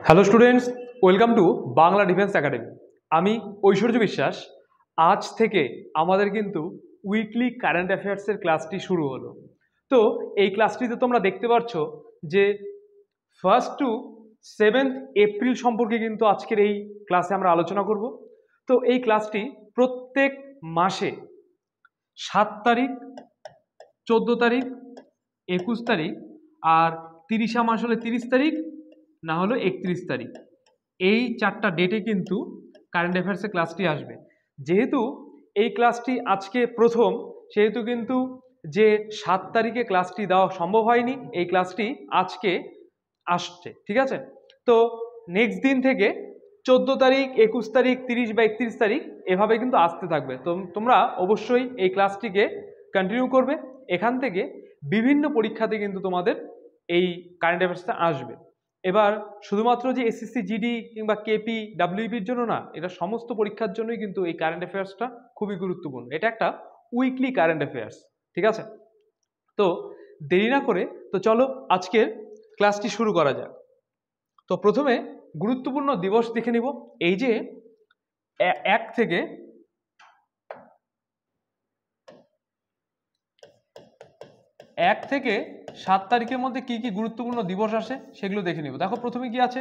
Hello students, welcome to Bangla defence academy. আমি ঐশ্বর্য বিশ্বাস। আজ থেকে আমাদের কিন্তু উইকলি কারেন্ট অ্যাফেয়ার্সের ক্লাসটি শুরু হলো। তো এই ক্লাসটিতে তোমরা দেখতে পাচ্ছ যে 1st to 7th এপ্রিল সম্পর্কে কিন্তু আজকের এই ক্লাসে আমরা আলোচনা করব। তো এই ক্লাসটি প্রত্যেক মাসে 7 তারিখ, 14 তারিখ, 21 তারিখ আর 30 মাস হলে 30 তারিখ, না হলো 31 তারিখ, এই 4টা ডেটে কিন্তু কারেন্ট অ্যাফেয়ার্সের ক্লাসটি আসবে। যেহেতু এই ক্লাসটি আজকে প্রথম, সেহেতু কিন্তু যে 7 তারিখে ক্লাসটি দেওয়া সম্ভব হয়নি, এই ক্লাসটি আজকে আসছে, ঠিক আছে? তো নেক্সট দিন থেকে 14 তারিখ, 21 তারিখ, 30 বা 31 তারিখ এভাবে কিন্তু আসতে থাকবে। তো তোমরা অবশ্যই এই ক্লাসটিকে কন্টিনিউ করবে। এখান থেকে বিভিন্ন পরীক্ষাতে কিন্তু তোমাদের এই কারেন্ট অ্যাফেয়ার্সটা আসবে। এবার শুধুমাত্র যে এসএসসি জিডি কিংবা কেপি ডাব্লিউবির জন্য না, এটা সমস্ত পরীক্ষার জন্যই কিন্তু এই কারেন্ট অ্যাফেয়ার্সটা খুবই গুরুত্বপূর্ণ। এটা একটা উইকলি কারেন্ট অ্যাফেয়ার্স, ঠিক আছে? তো দেরি না করে তো চলো আজকের ক্লাসটি শুরু করা যাক। তো প্রথমে গুরুত্বপূর্ণ দিবস দেখে নিব। এই যে 1 থেকে 7 তারিখের মধ্যে কি কি গুরুত্বপূর্ণ দিবস আসে সেগুলো দেখে নিব। দেখো প্রথমে কি আছে,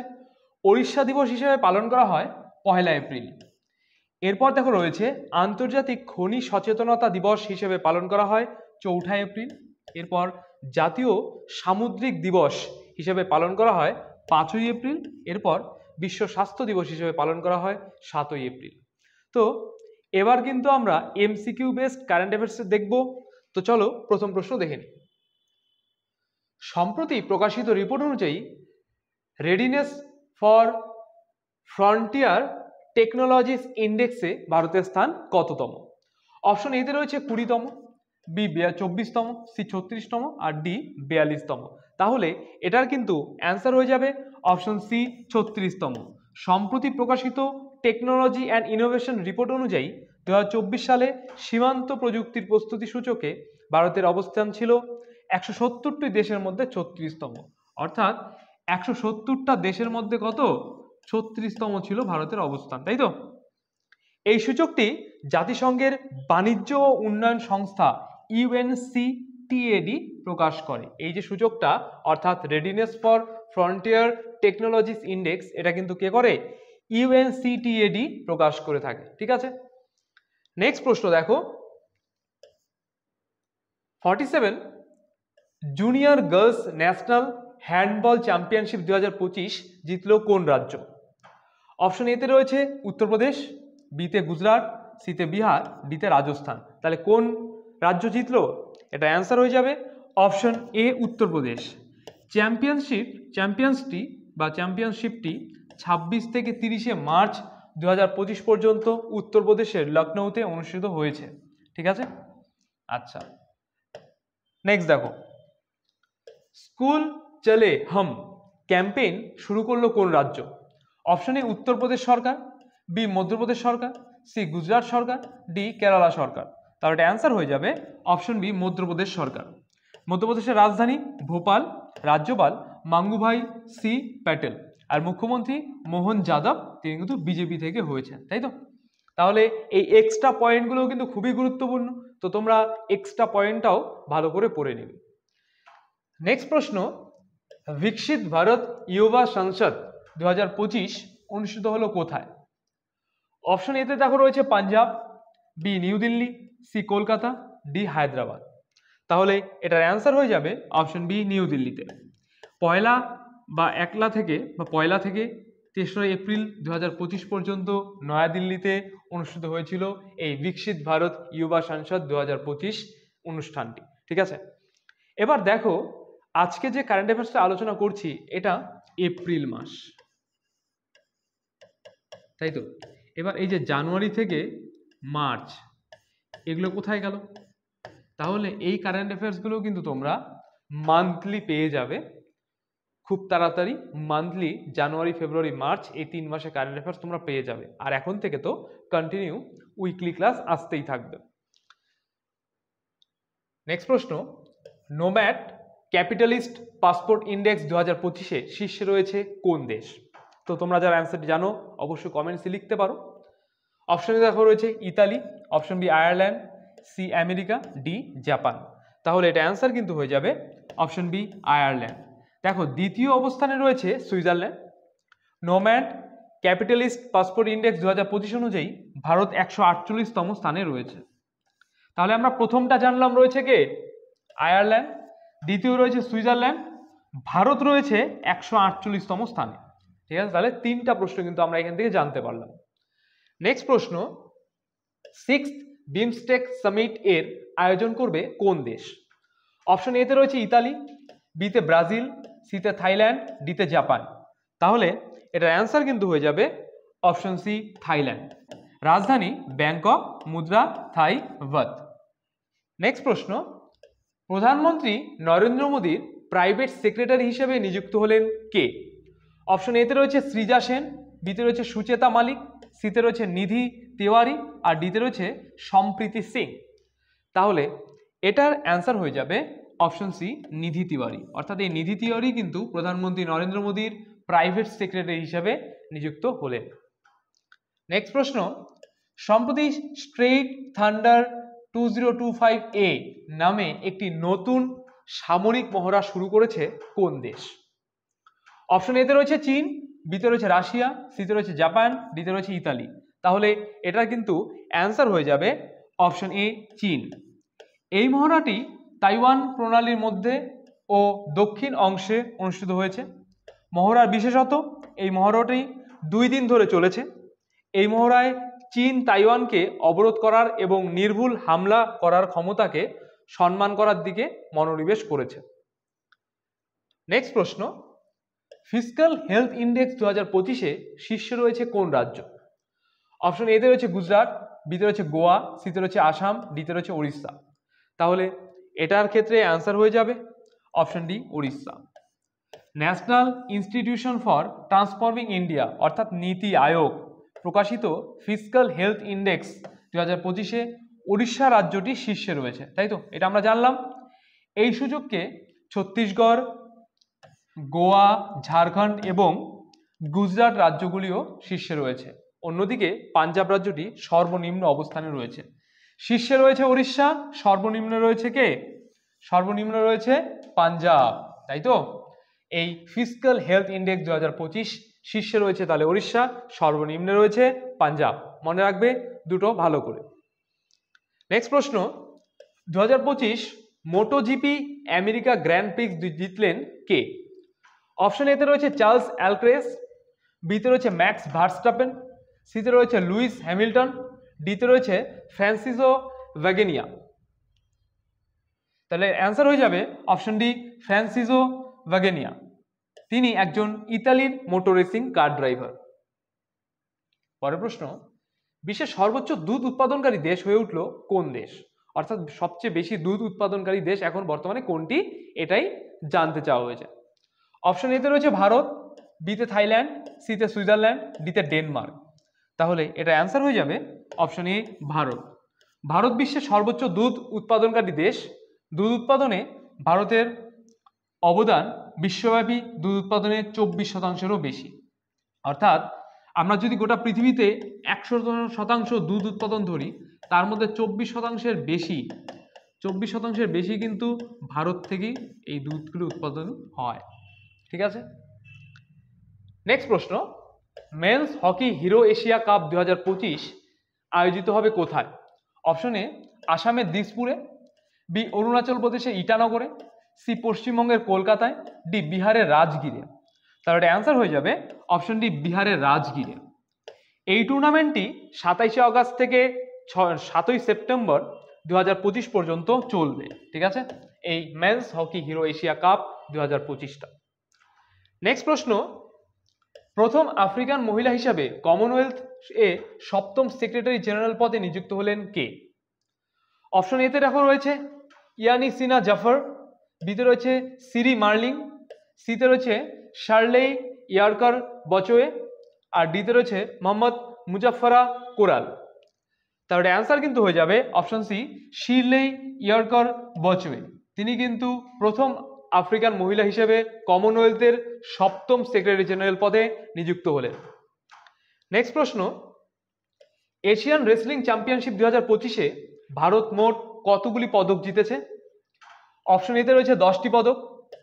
ওড়িশা দিবস হিসেবে পালন করা হয় 1 এপ্রিল। এরপর দেখো রয়েছে আন্তর্জাতিক খনি সচেতনতা দিবস হিসেবে পালন করা হয় 4 এপ্রিল। এরপর জাতীয় সামুদ্রিক দিবস হিসেবে পালন করা হয় 5 এপ্রিল। এরপর বিশ্ব স্বাস্থ্য দিবস হিসেবে পালন করা হয় 7 এপ্রিল। তো এবার কিন্তু আমরা এমসিকিউ বেসড কারেন্ট অ্যাফেয়ার্স দেখব। তো চলো প্রথম প্রশ্ন দেখে নিই। সম্প্রতি প্রকাশিত রিপোর্ট অনুযায়ী রেডিনেস ফর ফ্রন্টিয়ার টেকনোলজিস ইন্ডেক্সে ভারতের স্থান কততম? অপশন এতে রয়েছে 20তম, বি 24তম, সি 36তম আর ডি 42তম। তাহলে এটার কিন্তু অ্যান্সার হয়ে যাবে অপশন সি 36তম। সম্প্রতি প্রকাশিত টেকনোলজি অ্যান্ড ইনোভেশন রিপোর্ট অনুযায়ী 2024 সালে সীমান্ত প্রযুক্তির প্রস্তুতি সূচকে ভারতের অবস্থান ছিল 170টি দেশের মধ্যে 36তম। অর্থাৎ 170টা দেশের মধ্যে কত? 36তম ছিল ভারতের অবস্থান, তাই তো? এই সূচকটি জাতিসংঘের বাণিজ্য ও উন্নয়ন সংস্থা ইউএনসিটিএডি প্রকাশ করে। এই যে সূচকটা অর্থাৎ readiness for frontier technologies index, এটা কিন্তু কে করে? ইউএনসিটিএডি প্রকাশ করে থাকে, ঠিক আছে? নেক্সট প্রশ্ন দেখো, 47 junior girls national handball championship 2025 জিতল কোন রাজ্য? অপশন এতে রয়েছে উত্তরপ্রদেশ, বিতে গুজরাট, সিতে বিহার, ডিতে রাজস্থান। তাহলে কোন রাজ্য জিতলো? এটা অ্যান্সার হয়ে যাবে অপশন এ উত্তরপ্রদেশ। চ্যাম্পিয়নশিপটি 26 থেকে 30 মার্চ 2025 পর্যন্ত উত্তরপ্রদেশের লখনৌতে অনুষ্ঠিত হয়েছে, ঠিক আছে? আচ্ছা, নেক্সট দেখো, স্কুল চলে হাম ক্যাম্পেইন শুরু করলো কোন রাজ্য? অপশন এ উত্তরপ্রদেশ সরকার, বি মধ্যপ্রদেশ সরকার, সি গুজরাট সরকার, ডি কেরালা সরকার। তাহলে এটা অ্যান্সার হয়ে যাবে অপশন বি মধ্যপ্রদেশ সরকার। মধ্যপ্রদেশের রাজধানী ভোপাল, রাজ্যপাল মাঙ্গুভাই সি প্যাটেল আর মুখ্যমন্ত্রী মোহন যাদব, তিনি কিন্তু বিজেপি থেকে হয়েছেন, তাই তো? তাহলে এই এক্সট্রা পয়েন্টগুলো কিন্তু খুবই গুরুত্বপূর্ণ, তো তোমরা এক্সট্রা পয়েন্টটাও ভালো করে পড়ে নেবে। নেক্সট প্রশ্ন, বিকশিত ভারত যুবা সংসদ 2025 অনুষ্ঠিত হলো কোথায়? অপশন এতে দেখো রয়েছে Punjab, B New Delhi, C Kolkata, D Hyderabad. তাহলে এটার অ্যান্সার হয়ে যাবে অপশন বি নিউ দিল্লিতে। পয়লা থেকে 3রা এপ্রিল 2025 পর্যন্ত নয়াদিল্লিতে অনুষ্ঠিত হয়েছিল এই বিকশিত ভারত যুবা সংসদ 2025 অনুষ্ঠানটি, ঠিক আছে? এবার দেখো, আজকে যে কারেন্ট অ্যাফেয়ার্সটা আলোচনা করছি এটা এপ্রিল মাস, তাই তো? এবার এই যে জানুয়ারি থেকে মার্চ, এগুলো কোথায় গেল? তাহলে এই কারেন্ট অ্যাফেয়ার্সগুলো কিন্তু তোমরা মান্থলি পেয়ে যাবে খুব তাড়াতাড়ি। মান্থলি জানুয়ারি, ফেব্রুয়ারি, মার্চ এই 3 মাসে কারেন্ট অ্যাফেয়ার্স তোমরা পেয়ে যাবে। আর এখন থেকে তো কন্টিনিউ উইকলি ক্লাস আসতেই থাকবে। নেক্সট প্রশ্ন, নোম্যাড ক্যাপিটালিস্ট পাসপোর্ট ইন্ডেক্স 2025-এ শীর্ষে রয়েছে কোন দেশ? তো তোমরা যারা অ্যান্সারটি জানো অবশ্যই কমেন্টসে লিখতে পারো। অপশনে দেখো রয়েছে Italy, option B Ireland, C America, D Japan. তাহলে এটা অ্যান্সার কিন্তু হয়ে যাবে অপশন বি আয়ারল্যান্ড। দেখো দ্বিতীয় অবস্থানে রয়েছে Switzerland. Nomad capitalist passport index 2025 অনুযায়ী ভারত 148তম স্থানে রয়েছে। তাহলে আমরা প্রথমটা জানলাম রয়েছে কে? আয়ারল্যান্ড, দ্বিতীয় রয়েছে সুইজারল্যান্ড, ভারত রয়েছে 148তম স্থানে। ঠিক আছে, তাহলে তিনটা প্রশ্ন কিন্তু আমরা এখান থেকে জানতে পারলাম। নেক্সট প্রশ্ন, 6th বিমস্টেক সামিট এর আয়োজন করবে কোন দেশ? অপশন এতে রয়েছে ইতালি, বিতে ব্রাজিল, সিতে থাইল্যান্ড, ডিতে জাপান। তাহলে এটার অ্যান্সার কিন্তু হয়ে যাবে অপশন সি থাইল্যান্ড। রাজধানী ব্যাংকক, মুদ্রা থাই বাত। নেক্সট প্রশ্ন, প্রধানমন্ত্রী নরেন্দ্র মোদীর প্রাইভেট সেক্রেটারি হিসেবে নিযুক্ত হলেন কে? অপশন এতে রয়েছে সৃজা সেন, বিতে রয়েছে সুচেতা মালিক, সিতে রয়েছে নিধি তিওয়ারি, আর ডিতে রয়েছে সম্প্রীতি সিং। তাহলে এটার অ্যান্সার হয়ে যাবে অপশন সি নিধি তিওয়ারি। অর্থাৎ এই নিধি তিওয়ারি কিন্তু প্রধানমন্ত্রী নরেন্দ্র মোদীর প্রাইভেট সেক্রেটারি হিসেবে নিযুক্ত হলেন। নেক্সট প্রশ্ন, সম্প্রতি স্ট্রেইট থান্ডার 2025A নামে একটি নতুন সামরিক মহড়া শুরু করেছে কোন দেশ? অপশন এতে রয়েছে চীন, বিতে রয়েছে রাশিয়া, সিতে রয়েছে জাপান, ডিতে রয়েছে ইতালি। তাহলে এটার কিন্তু অ্যান্সার হয়ে যাবে অপশন এ চীন। এই মহড়াটি তাইওয়ান প্রণালীর মধ্যে ও দক্ষিণ অংশে অনুষ্ঠিত হয়েছে। মহড়ার বিশেষত এই মহড়াটি 2 দিন ধরে চলেছে। এই মহড়ায় চীন তাইওয়ানকে অবরোধ করার এবং নির্ভুল হামলা করার ক্ষমতাকে সম্মান করার দিকে মনোনিবেশ করেছে। নেক্সট প্রশ্ন, ফিসক্যাল হেলথ ইন্ডেক্স 2025-এ শীর্ষে রয়েছে কোন রাজ্য? অপশন এতে রয়েছে গুজরাট, বিতে রয়েছে গোয়া, সিতে রয়েছে আসাম, ডিতে রয়েছে উড়িষ্যা। তাহলে এটার ক্ষেত্রে অ্যান্সার হয়ে যাবে option D Orissa. National institution for transforming India অর্থাৎ নীতি আয়োগ প্রকাশিত ফিসক্যাল হেলথ ইন্ডেক্স 2025-এ উড়িষ্যা রাজ্যটি শীর্ষে রয়েছে, তাই তো? এটা আমরা জানলাম। এই সুযোগকে ছত্তিশগড়, গোয়া, ঝাড়খণ্ড এবং গুজরাট রাজ্যগুলিও শীর্ষে রয়েছে। অন্যদিকে পাঞ্জাব রাজ্যটি সর্বনিম্ন অবস্থানে রয়েছে। শীর্ষে রয়েছে উড়িষ্যা, সর্বনিম্ন রয়েছে কে? সর্বনিম্ন রয়েছে পাঞ্জাব, তাই তো? এই ফিসক্যাল হেলথ ইন্ডেক্স 2025 শীর্ষে রয়েছে তাহলে উড়িষ্যা, সর্বনিম্নে রয়েছে পাঞ্জাব। মনে রাখবে দুটো ভালো করে। নেক্সট প্রশ্ন, 2025 মোটোজিপি আমেরিকা গ্র্যান্ড প্রিক্স জিতলেন কে? অপশন এতে রয়েছে চার্লস অ্যালক্রেস, বিতে রয়েছে ম্যাক্স ভার্স্টাপেন, সিতে রয়েছে লুইস হ্যামিল্টন, ডিতে রয়েছে ফ্রান্সিসো ভ্যাগেনিয়া। তাহলে অ্যান্সার হয়ে যাবে অপশন ডি ফ্রান্সিসো ভ্যাগেনিয়া। তিনি একজন ইতালির মোটর রেসিং কার ড্রাইভার। পরের প্রশ্ন, বিশ্বের সর্বোচ্চ দুধ উৎপাদনকারী দেশ হয়ে উঠল কোন দেশ? অর্থাৎ সবচেয়ে বেশি দুধ উৎপাদনকারী দেশ এখন বর্তমানে কোনটি, এটাই জানতে চাওয়া হয়েছে। অপশন এতে রয়েছে ভারত, বিতে থাইল্যান্ড, সিতে সুইজারল্যান্ড, ডিতে ডেনমার্ক। তাহলে এটা অ্যান্সার হয়ে যাবে অপশন এ ভারত। ভারত বিশ্বের সর্বোচ্চ দুধ উৎপাদনকারী দেশ। দুধ উৎপাদনে ভারতের অবদান বিশ্বব্যাপী দুধ উৎপাদনে 24%-এরও বেশি। অর্থাৎ আমরা যদি গোটা পৃথিবীতে 100% দুধ উৎপাদন ধরি, তার মধ্যে 24%-এর বেশি কিন্তু ভারত থেকেই এই দুধগুলো উৎপাদন হয়। ঠিক আছে, নেক্সট প্রশ্ন, men's hockey Hero Asia cup 2025 আয়োজিত হবে কোথায়? অপশন এ আসামের দিসপুরে, বি অরুণাচল প্রদেশের ইটানগরে, সি পশ্চিমবঙ্গের কলকাতায়, ডি বিহারের রাজগীরে। তাহলে এটা অ্যান্সার হয়ে যাবে অপশন ডি বিহারের রাজগীরে। এই টুর্নামেন্টটি 27 আগস্ট থেকে 7 সেপ্টেম্বর 2025 পর্যন্ত চলবে। ঠিক আছে, এই men's hockey Hero Asia cup 2025টা। নেক্সট প্রশ্ন, প্রথম আফ্রিকান মহিলা হিসাবে কমনওয়েলথ এ 7ম সেক্রেটারি জেনারেল পদে নিযুক্ত হলেন কে? অপশন এতে দেখো রয়েছে ইয়ানি সিনা জাফর, বিতে রয়েছে সিরি মার্লিং, সিতে রয়েছে শার্লেই ইয়ারকার বচোয়ে, আর ডিতে রয়েছে মোহাম্মদ মুজাফফরা কোরাল। তাহলে অ্যান্সার কিন্তু হয়ে যাবে অপশন সি শিরলেই ইয়ারকার বচোয়ে। তিনি কিন্তু প্রথম আফ্রিকান মহিলা হিসেবে কমনওয়েলথের 7ম সেক্রেটারি জেনারেল পদে নিযুক্ত হলেন? নেক্সট প্রশ্ন, এশিয়ান রেসলিং চ্যাম্পিয়নশিপ 2025-এ ভারত মোট কতগুলি পদক জিতেছে? অপশন এতে রয়েছে 10টি পদক,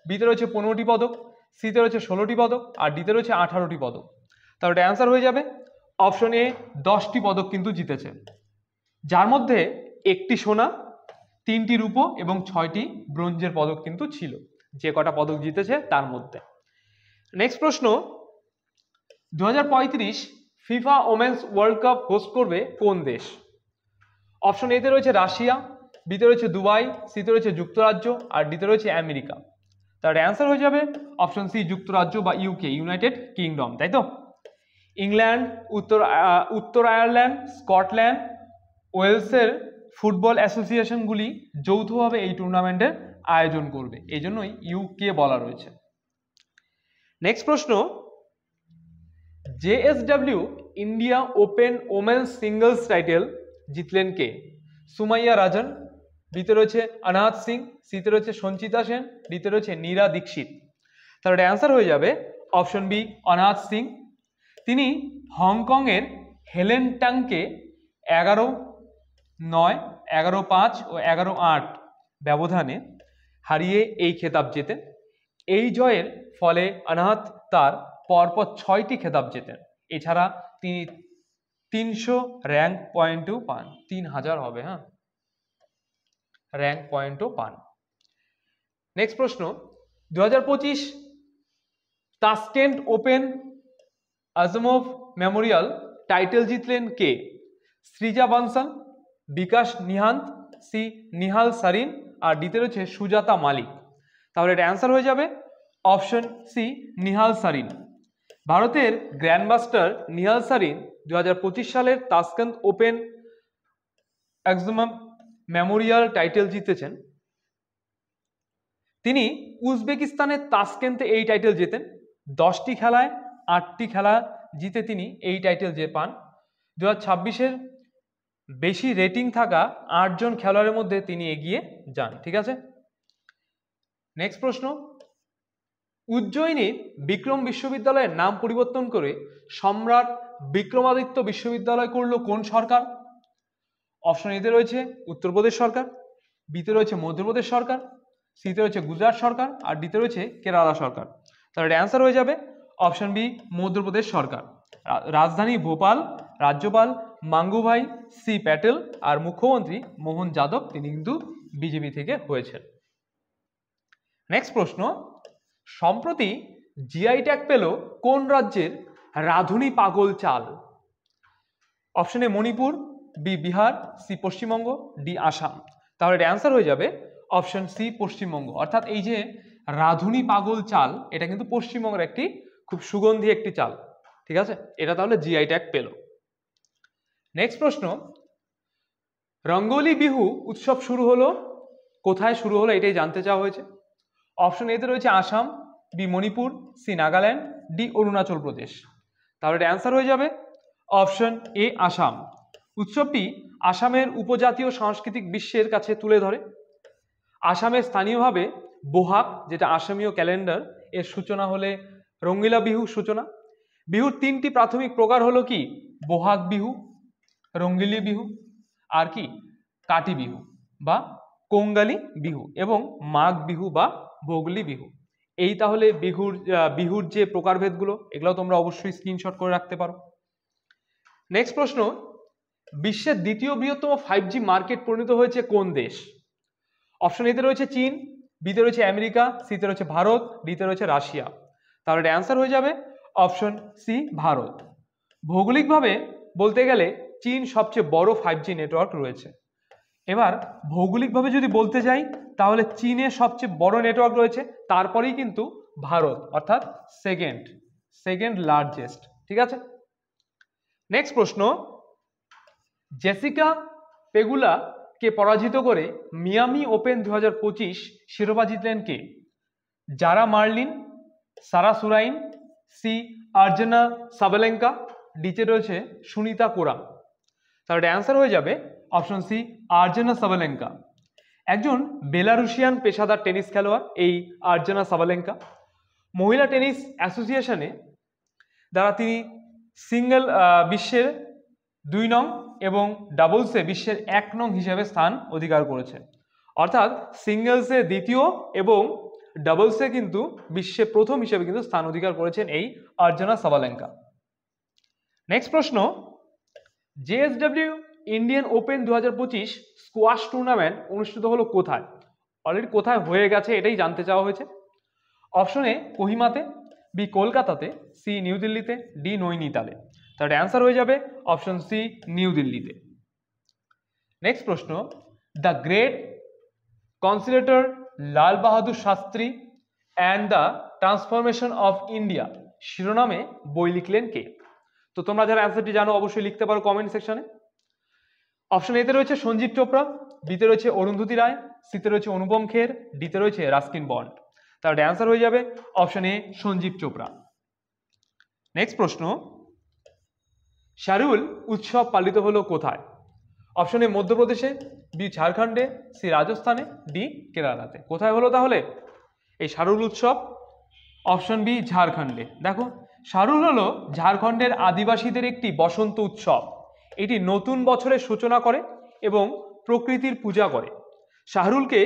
বিতে রয়েছে 15টি পদক, সিতে রয়েছে 16টি পদক, আর ডিতে রয়েছে 18টি পদক। তাহলে অ্যান্সার হয়ে যাবে অপশন এ, 10টি পদক কিন্তু জিতেছে, যার মধ্যে 1টি সোনা, 3টি রূপো এবং 6টি ব্রোঞ্জের পদক কিন্তু ছিল, যে কটা পদক জিতেছে তার মধ্যে। নেক্সট প্রশ্ন, 2035 FIFA women's world cup host করবে কোন দেশ? অপশন এতে রয়েছে রাশিয়া, বিতে রয়েছে দুবাই, সিতে রয়েছে যুক্তরাজ্য, আর ডিতে রয়েছে আমেরিকা। তার অ্যান্সার হয়ে যাবে অপশন সি, যুক্তরাজ্য বা ইউকে, ইউনাইটেড কিংডম, তাই তো? ইংল্যান্ড, উত্তর আয়ারল্যান্ড, স্কটল্যান্ড, ওয়েলসের ফুটবল অ্যাসোসিয়েশনগুলি যৌথভাবে এই টুর্নামেন্টের আয়োজন করবে, এই জন্যই ইউকে বলা রয়েছে। নেক্সট প্রশ্ন, JSW India open women's singles title জিতলেন কে? সুমাইয়া রাজন, বিতে রয়েছে অনাথ সিং, সিতে রয়েছে সঞ্চিতা সেন, ডিতে রয়েছে নীরা দীক্ষিত। তাহলে অ্যান্সার হয়ে যাবে অপশন বি, অনাথ সিং। তিনি হংকংয়ের হেলেন টাংকে 11-9, 11-5 ও 11-8 ব্যবধানে হারিয়ে এই খেতাব জেতেন। এই জয়ের ফলে অনাথ তার পরপর 6টি খেতাব জেতেন। এছাড়া তিনি 300 র্যাঙ্ক পয়েন্টও পান, 3000 হবে, হ্যাঁ, র্যাঙ্ক পয়েন্টও পান। নেক্সট প্রশ্ন, 2025 তাশকেন্ট ওপেন আজমভ মেমোরিয়াল টাইটেল জিতলেন কে? সৃজা বানসাল, বিকাশ নিহান্ত, সি নিহাল সারিন, আর ডিতে রয়েছে সুজাতা মালিক। তাহলে এটা অ্যান্সার হয়ে যাবে অপশন সি, নিহাল সারিন। ভারতের গ্র্যান্ডমাস্টার নিহাল সারিন 2025 সালের তাশকেন্ট ওপেন আজমভ মেমোরিয়াল টাইটেল জিতেছেন। তিনি উজবেকিস্তানের তাশকেন্তে এই টাইটেল জেতেন। 10টি খেলায় 8টি খেলা জিতে তিনি এই টাইটেল যে পান। 2026-এর বেশি রেটিং থাকা 8 জন খেলোয়াড়ের মধ্যে তিনি এগিয়ে যান, ঠিক আছে? নেক্সট প্রশ্ন, উজ্জয়িনীর বিক্রম বিশ্ববিদ্যালয়ের নাম পরিবর্তন করে সম্রাট বিক্রমাদিত্য বিশ্ববিদ্যালয় করল কোন সরকার? অপশন এতে রয়েছে উত্তরপ্রদেশ সরকার, বিতে রয়েছে মধ্যপ্রদেশ সরকার, সিতে রয়েছে গুজরাট সরকার, আর ডিতে রয়েছে কেরালা সরকার। তাহলে অ্যান্সার হয়ে যাবে অপশন বি, মধ্যপ্রদেশ সরকার। রাজধানী ভোপাল, রাজ্যপাল মাঙ্গুভাই সি প্যাটেল আর মুখ্যমন্ত্রী মোহন যাদব, তিনি কিন্তু বিজেপি থেকে হয়েছেন। নেক্সট প্রশ্ন, সম্প্রতি জিআই ট্যাগ পেল কোন রাজ্যের রাধুনী পাগল চাল? Option A Manipur, B Bihar, C Paschimbanga, D Assam. তাহলে অ্যান্সার হয়ে যাবে অপশন সি, পশ্চিমবঙ্গ। অর্থাৎ এই যে রাধুনী পাগল চাল, এটা কিন্তু পশ্চিমবঙ্গের একটি খুব সুগন্ধি একটি চাল, ঠিক আছে? এটা তাহলে জিআই ট্যাগ পেল। নেক্সট প্রশ্ন, রঙ্গোলি বিহু উৎসব শুরু হলো কোথায় শুরু হলো, এটাই জানতে চাওয়া হয়েছে। অপশন এতে রয়েছে Assam, B Manipur, C Nagaland, D Arunachal Pradesh. তাহলে অ্যান্সার হয়ে যাবে অপশন এ, আসাম। উৎসবটি আসামের উপজাতীয় সাংস্কৃতিক বিশ্বের কাছে তুলে ধরে। আসামে স্থানীয়ভাবে বোহাগ, যেটা আসামীয় ক্যালেন্ডার, এর সূচনা হলে রঙ্গিলা বিহু সূচনা। বিহুর 3টি প্রাথমিক প্রকার হলো কি? বোহাগ বিহু, রঙ্গিলী বিহু, আর কি কাটি বিহু বা কোঙ্গালি বিহু, এবং মাঘ বিহু বা ভোগলি বিহু। এই তাহলে বিহুর যে প্রকারভেদগুলো, এগুলো তোমরা অবশ্যই স্ক্রিনশট করে রাখতে পারো। নেক্সট প্রশ্ন, বিশ্বের দ্বিতীয় বৃহত্তম 5G মার্কেট পরিণত হয়েছে কোন দেশ? অপশন এতে রয়েছে চীন, বিতে রয়েছে আমেরিকা, সিতে রয়েছে ভারত, ডিতে রয়েছে রাশিয়া। তাহলে অ্যান্সার হয়ে যাবে অপশন সি, ভারত। ভৌগোলিকভাবে বলতে গেলে চীন সবচেয়ে বড় 5G নেটওয়ার্ক রয়েছে। এবার ভৌগোলিকভাবে যদি বলতে যাই, তাহলে চীনের সবচেয়ে বড় নেটওয়ার্ক রয়েছে, তারপরেই কিন্তু ভারত, অর্থাৎ সেকেন্ড লার্জেস্ট, ঠিক আছে? নেক্সট প্রশ্ন, জেসিকা পেগুলাকে পরাজিত করে মিয়ামি ওপেন 2025 শিরোপা জিতলেন কে? জারা মার্লিন, সারা সুরাইন, সি আর্জেনা সাবালেঙ্কা, ডিতে রয়েছে সুনিতা কোরাম। তাহলে অ্যান্সার হয়ে যাবে অপশন সি, আর্জেনা সাবালেঙ্কা। একজন বেলারুশিয়ান পেশাদার টেনিস খেলোয়াড় এই আর্জানা সাবালেঙ্কা। মহিলা টেনিস অ্যাসোসিয়েশনে দ্বারা তিনি সিঙ্গেল বিশ্বের 2 নং এবং ডাবলসে বিশ্বের 1 নং হিসেবে স্থান অধিকার করেছে। অর্থাৎ সিঙ্গেলসে দ্বিতীয় এবং ডাবলসে কিন্তু বিশ্বে প্রথম হিসেবে কিন্তু স্থান অধিকার করেছেন এই আর্জানা সাবালেঙ্কা। নেক্সট প্রশ্ন, JSW Indian open 2025 squash tournament অনুষ্ঠিত হলো কোথায়? অলরেডি কোথায় হয়ে গেছে এটাই জানতে চাওয়া হয়েছে। অপশন এ কোহিমাতে, বি কলকাতাতে, সি নিউ দিল্লিতে, ডি নৈনিতালে। তাহলে অ্যান্সার হয়ে যাবে অপশন সি নিউ দিল্লিতে। নেক্সট প্রশ্ন, the great conciliator Lal Bahadur Shastri and the transformation of India শিরোনামে বই লিখলেন কে? তো তোমরা যারা অ্যান্সারটি জানো অবশ্যই লিখতে পারো কমেন্ট সেকশনে। অপশন এতে রয়েছে সঞ্জীব চোপড়া, বিতে রয়েছে অরুন্ধতী রায়, সিতে রয়েছে অনুপম খের, ডিতে রয়েছে রাস্কিন বন্ড। তাহলে অ্যান্সার হয়ে যাবে option A Sanjeev Chopra. Next প্রশ্ন, শারুল উৎসব পালিত হলো কোথায়? অপশন এ মধ্যপ্রদেশে, বি ঝাড়খণ্ডে, সি রাজস্থানে, ডি কেরালাতে। কোথায় হলো তাহলে এই শারুল উৎসব? অপশন বি ঝাড়খণ্ডে। দেখো, শারুল হলো ঝাড়খণ্ডের আদিবাসীদের একটি বসন্ত উৎসব। এটি নতুন বছরের সূচনা করে এবং প্রকৃতির পূজা করে। শাহরুলকে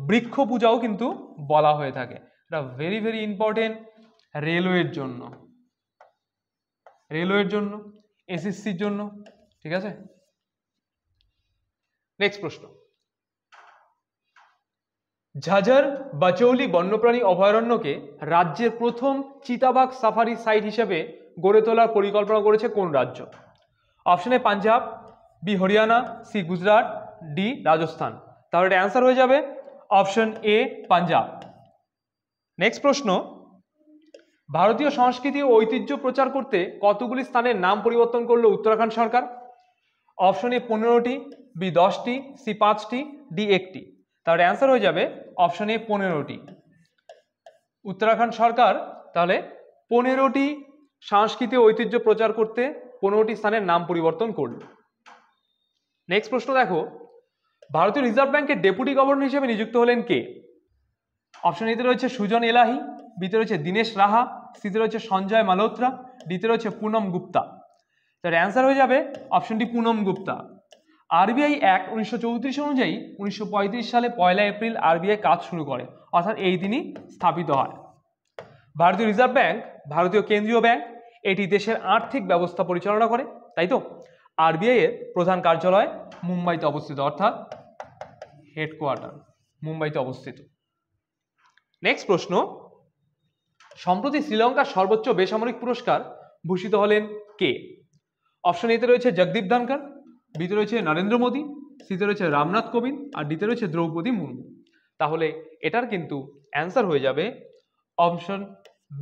বৃক্ষ পূজাও কিন্তু বলা হয়ে থাকে। এটা ভেরি ভেরি ইম্পর্টেন্ট রেলওয়ের জন্য, এসএসসির জন্য, ঠিক আছে। নেক্সট প্রশ্ন, ঝাঝর বাচৌলি বন্যপ্রাণী অভয়ারণ্যকে রাজ্যের প্রথম চিতাবাঘ সাফারি সাইট হিসেবে গড়ে তোলার পরিকল্পনা করেছে কোন রাজ্য? Option A Punjab, B Haryana, C Gujarat, D Rajasthan. তাহলে এটা অ্যান্সার হয়ে যাবে অপশন এ পাঞ্জাব। নেক্সট প্রশ্ন, ভারতীয় সংস্কৃতি ও ঐতিহ্য প্রচার করতে কতগুলি স্থানের নাম পরিবর্তন করলো উত্তরাখণ্ড সরকার? অপশন এ 15টি, বি 10টি, সি 5টি, ডি 1টি। তাহলে অ্যান্সার হয়ে যাবে অপশন এ 15টি। উত্তরাখণ্ড সরকার তাহলে 15টি সংস্কৃতি ও ঐতিহ্য প্রচার করতে 15টি স্থানের নাম পরিবর্তন করল। নেক্সট প্রশ্ন দেখো, ভারতীয় রিজার্ভ ব্যাংকের ডেপুটি গভর্নর হিসেবে নিযুক্ত হলেন কে? অপশন এতে রয়েছে সুজন এলাহি, বিতে রয়েছে দীনেশ রাহা, সিতে রয়েছে সঞ্জয় মালহোত্রা, ডিতে রয়েছে পুনম গুপ্তা। তার অ্যান্সার হয়ে যাবে option D Poonam Gupta. RBI act 1934 অনুযায়ী 1935 সালে 1 এপ্রিল আরবিআই কাজ শুরু করে, অর্থাৎ এই দিনই স্থাপিত হয়। ভারতীয় রিজার্ভ ব্যাংক ভারতীয় কেন্দ্রীয় ব্যাংক, এটি দেশের আর্থিক ব্যবস্থা পরিচালনা করে, তাই তো। আরবিআই এর প্রধান কার্যালয় মুম্বাইতে অবস্থিত, অর্থাৎ হেডকোয়ার্টার মুম্বাইতে অবস্থিত। নেক্সট প্রশ্ন, সম্প্রতি শ্রীলঙ্কার সর্বোচ্চ বেসামরিক পুরস্কার ভূষিত হলেন কে? অপশন এতে রয়েছে জগদীপ ধনখড়, বিতে রয়েছে নরেন্দ্র মোদী, সিতে রয়েছে রামনাথ কোবিন্দ, আর ডিতে রয়েছে দ্রৌপদী মুর্মু। তাহলে এটার কিন্তু অ্যান্সার হয়ে যাবে অপশন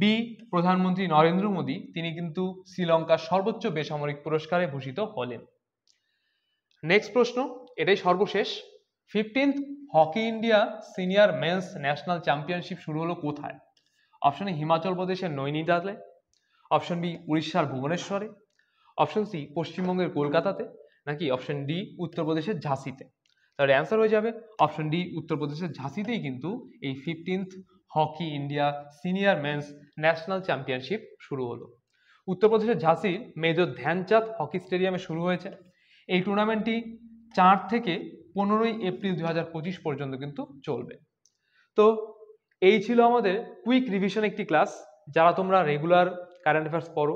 বি প্রধানমন্ত্রী নরেন্দ্র মোদী, তিনি কিন্তু শ্রীলঙ্কার সর্বোচ্চ বেসামরিক পুরস্কারে ভূষিত হলেন। নেক্সট প্রশ্ন, এটাই সর্বশেষ। 15th hockey India senior men's national championship শুরু হলো কোথায়? অপশন এ হিমাচল প্রদেশের নৈনিতালে, অপশন বি উড়িষ্যার ভুবনেশ্বরে, অপশন সি পশ্চিমবঙ্গের কলকাতাতে, নাকি অপশন ডি উত্তরপ্রদেশের ঝাঁসিতে। তাহলে অ্যান্সার হয়ে যাবে অপশন ডি উত্তরপ্রদেশের ঝাঁসিতেই কিন্তু এই 15th hockey India senior men's national championship শুরু হলো। উত্তরপ্রদেশের ঝাঁসির মেজর ধ্যানচাঁদ হকি স্টেডিয়ামে শুরু হয়েছে। এই টুর্নামেন্টটি 4 থেকে 15 এপ্রিল 2025 পর্যন্ত কিন্তু চলবে। তো এই ছিল আমাদের কুইক রিভিশন একটি ক্লাস। যারা তোমরা রেগুলার কারেন্ট অ্যাফেয়ার্স পড়ো,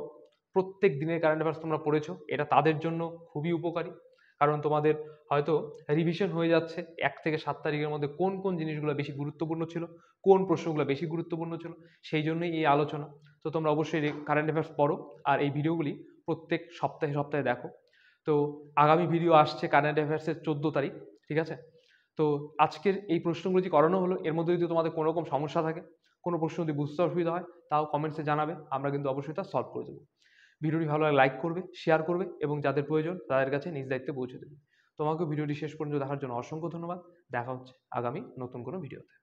প্রত্যেক দিনের কারেন্ট অ্যাফেয়ার্স তোমরা পড়েছো, এটা তাদের জন্য খুবই উপকারী। কারণ তোমাদের হয়তো রিভিশন হয়ে যাচ্ছে 1 থেকে 7 তারিখের মধ্যে কোন কোন জিনিসগুলো বেশি গুরুত্বপূর্ণ ছিল, কোন প্রশ্নগুলো বেশি গুরুত্বপূর্ণ ছিল, সেই জন্যই এই আলোচনা। তো তোমরা অবশ্যই কারেন্ট অ্যাফেয়ার্স পড়ো আর এই ভিডিওগুলি প্রত্যেক সপ্তাহে সপ্তাহে দেখো। তো আগামী ভিডিও আসছে কারেন্ট অ্যাফেয়ার্সের 14 তারিখ, ঠিক আছে। তো আজকের এই প্রশ্নগুলো যে করানো হলো, এর মধ্যে যদি তোমাদের কোনো রকম সমস্যা থাকে, কোনো প্রশ্ন যদি বুঝতে অসুবিধা হয়, তাও কমেন্টসে জানাবে, আমরা কিন্তু অবশ্যই তা সলভ করে দেবো। ভিডিওটি ভালো লাগে লাইক করবে, শেয়ার করবে এবং যাদের প্রয়োজন তাদের কাছে নিজ দায়িত্বে পৌঁছে দেবে। তোমাকেও ভিডিওটি শেষ পর্যন্ত দেখার জন্য অসংখ্য ধন্যবাদ। দেখা হচ্ছে আগামী নতুন কোনো ভিডিওতে।